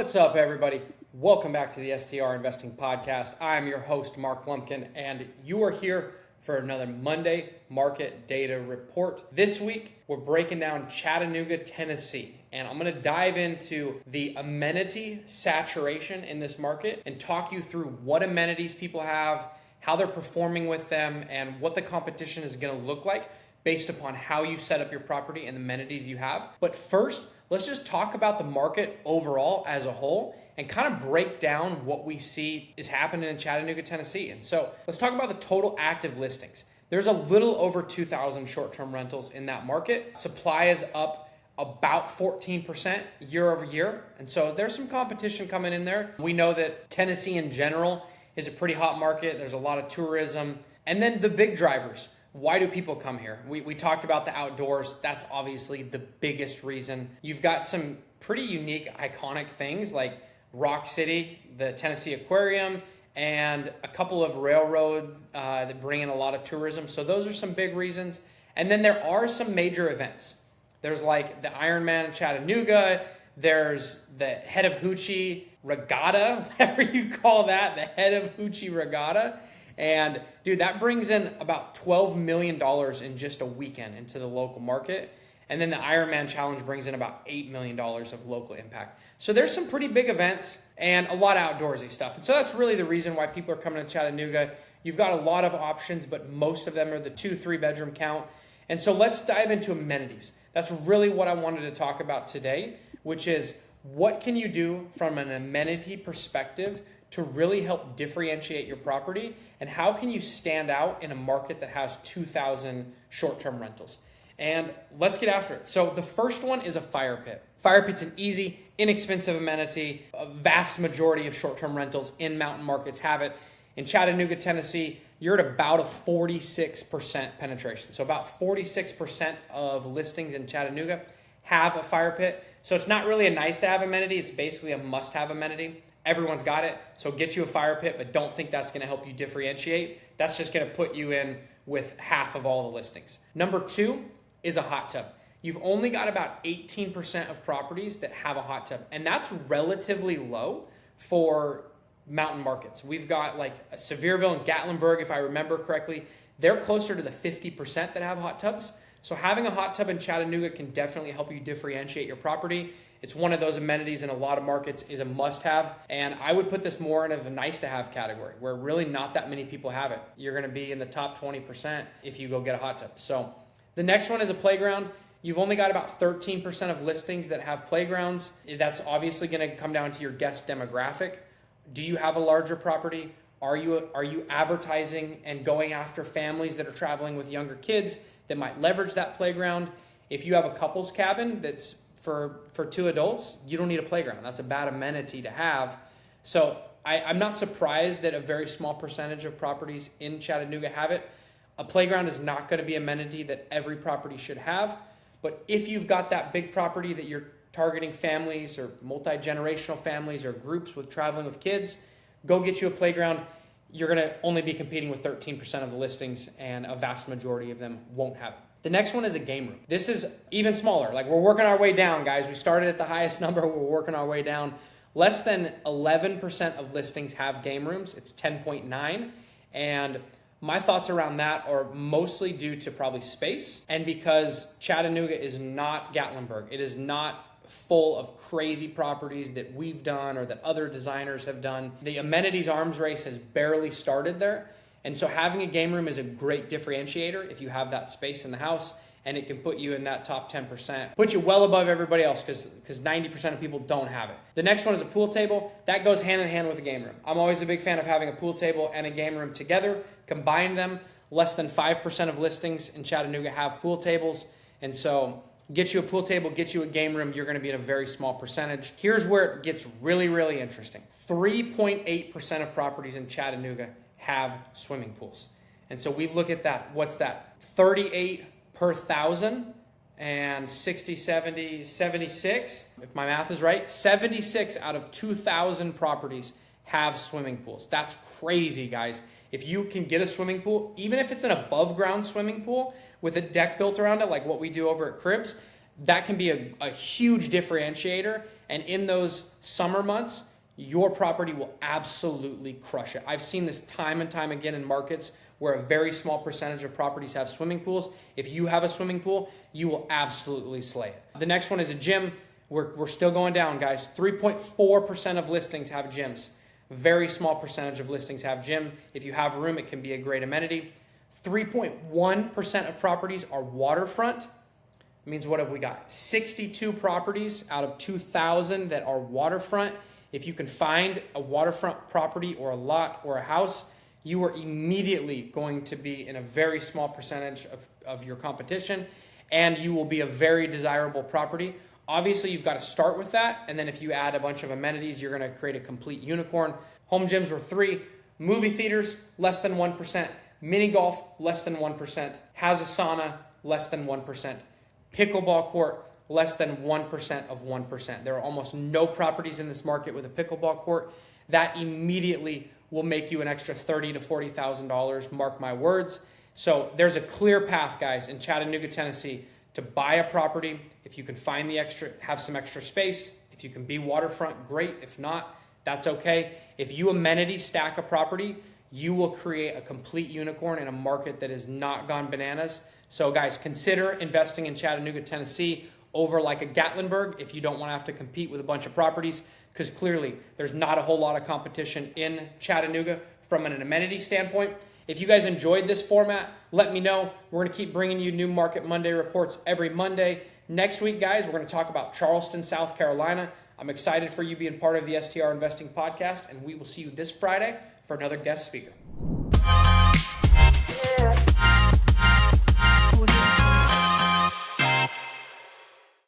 What's up, everybody? Welcome back to the STR Investing Podcast. I'm your host, Mark Lumpkin, and you are here for another Monday Market Data Report. This week, we're breaking down Chattanooga, Tennessee, and I'm going to dive into the amenity saturation in this market and talk you through what amenities people have, how they're performing with them, and what the competition is going to look like based upon how you set up your property and the amenities you have. But first, let's just talk about the market overall as a whole and kind of break down what we see is happening in Chattanooga, Tennessee. And so let's talk about the total active listings. There's a little over 2,000 short-term rentals in that market. Supply is up about 14% year over year. And so there's some competition coming in there. We know that Tennessee in general is a pretty hot market. There's a lot of tourism. And then the big drivers. Why do people come here? We talked about the outdoors. That's obviously the biggest reason. You've got some pretty unique, iconic things like Rock City, the Tennessee Aquarium, and a couple of railroads that bring in a lot of tourism. So those are some big reasons. And then there are some major events. There's like the Ironman in Chattanooga. There's the Head of Hoochie Regatta, whatever you call that, the Head of Hoochie Regatta. And dude, that brings in about $12 million in just a weekend into the local market. And then the Ironman Challenge brings in about $8 million of local impact. So there's some pretty big events and a lot of outdoorsy stuff. And so that's really the reason why people are coming to Chattanooga. You've got a lot of options, but most of them are the 2-3 bedroom count. And so let's dive into amenities. That's really what I wanted to talk about today, which is what can you do from an amenity perspective to really help differentiate your property, and how can you stand out in a market that has 2,000 short-term rentals? And let's get after it. So the first one is a fire pit. Fire pit's an easy, inexpensive amenity. A vast majority of short-term rentals in mountain markets have it. In Chattanooga, Tennessee, you're at about a 46% penetration. So about 46% of listings in Chattanooga have a fire pit. So it's not really a nice-to-have amenity. It's basically a must-have amenity. Everyone's got it, so get you a fire pit, but don't think that's going to help you differentiate. That's just going to put you in with half of all the listings. Number 2 is a hot tub. You've only got about 18% of properties that have a hot tub, and that's relatively low for mountain markets. We've got like a Sevierville and Gatlinburg, if I remember correctly. They're closer to the 50% that have hot tubs. So having a hot tub in Chattanooga can definitely help you differentiate your property. It's one of those amenities in a lot of markets is a must-have, and I would put this more in a nice-to-have category where really not that many people have it. You're going to be in the top 20% if you go get a hot tub. So the next one is a playground. You've only got about 13% of listings that have playgrounds. That's obviously going to come down to your guest demographic. Do you have a larger property? Are you advertising and going after families that are traveling with younger kids that might leverage that playground? If you have a couple's cabin that's for 2 adults, you don't need a playground. That's a bad amenity to have. So I'm not surprised that a very small percentage of properties in Chattanooga have it. A playground is not going to be an amenity that every property should have. But if you've got that big property that you're targeting families or multi-generational families or groups with traveling with kids, go get you a playground. You're going to only be competing with 13% of the listings, and a vast majority of them won't have it. The next one is a game room. This is even smaller. Like, we're working our way down, guys. We started at the highest number. We're working our way down. Less than 11% of listings have game rooms. It's 10.9. And my thoughts around that are mostly due to probably space, and because Chattanooga is not Gatlinburg. It is not full of crazy properties that we've done or that other designers have done. The amenities arms race has barely started there. And so having a game room is a great differentiator if you have that space in the house, and it can put you in that top 10%. Put you well above everybody else because 90% of people don't have it. The next one is a pool table. That goes hand in hand with a game room. I'm always a big fan of having a pool table and a game room together. Combine them. Less than 5% of listings in Chattanooga have pool tables. And so get you a pool table, get you a game room, you're going to be in a very small percentage. Here's where it gets really, really interesting. 3.8% of properties in Chattanooga have swimming pools. And so we look at that. What's that? 38 per 1,000 and 60, 70, 76. If my math is right, 76 out of 2,000 properties have swimming pools. That's crazy, guys. If you can get a swimming pool, even if it's an above ground swimming pool with a deck built around it, like what we do over at Cribs, that can be a huge differentiator. And in those summer months, your property will absolutely crush it. I've seen this time and time again in markets where a very small percentage of properties have swimming pools. If you have a swimming pool, you will absolutely slay it. The next one is a gym. We're still going down, guys. 3.4% of listings have gyms. Very small percentage of listings have gym. If you have room, it can be a great amenity. 3.1% of properties are waterfront. Means what have we got? 62 properties out of 2,000 that are waterfront. If you can find a waterfront property or a lot or a house, you are immediately going to be in a very small percentage of your competition, and you will be a very desirable property. Obviously, you've got to start with that, and then if you add a bunch of amenities, you're going to create a complete unicorn. Home gyms were 3. Movie theaters, less than 1%. Mini golf, less than 1%. Has a sauna, less than 1%. Pickleball court, less than 1% of 1%. There are almost no properties in this market with a pickleball court. That immediately will make you an extra $30,000 to $40,000, mark my words. So there's a clear path, guys, in Chattanooga, Tennessee, to buy a property. If you can find have some extra space, if you can be waterfront, great. If not, that's okay. If you amenity stack a property, you will create a complete unicorn in a market that has not gone bananas. So guys, consider investing in Chattanooga, Tennessee over like a Gatlinburg if you don't want to have to compete with a bunch of properties, because clearly there's not a whole lot of competition in Chattanooga from an amenity standpoint. If you guys enjoyed this format, let me know. We're going to keep bringing you new Market Monday reports every Monday. Next week, guys, we're going to talk about Charleston, South Carolina. I'm excited for you being part of the STR Investing Podcast, and we will see you this Friday for another guest speaker.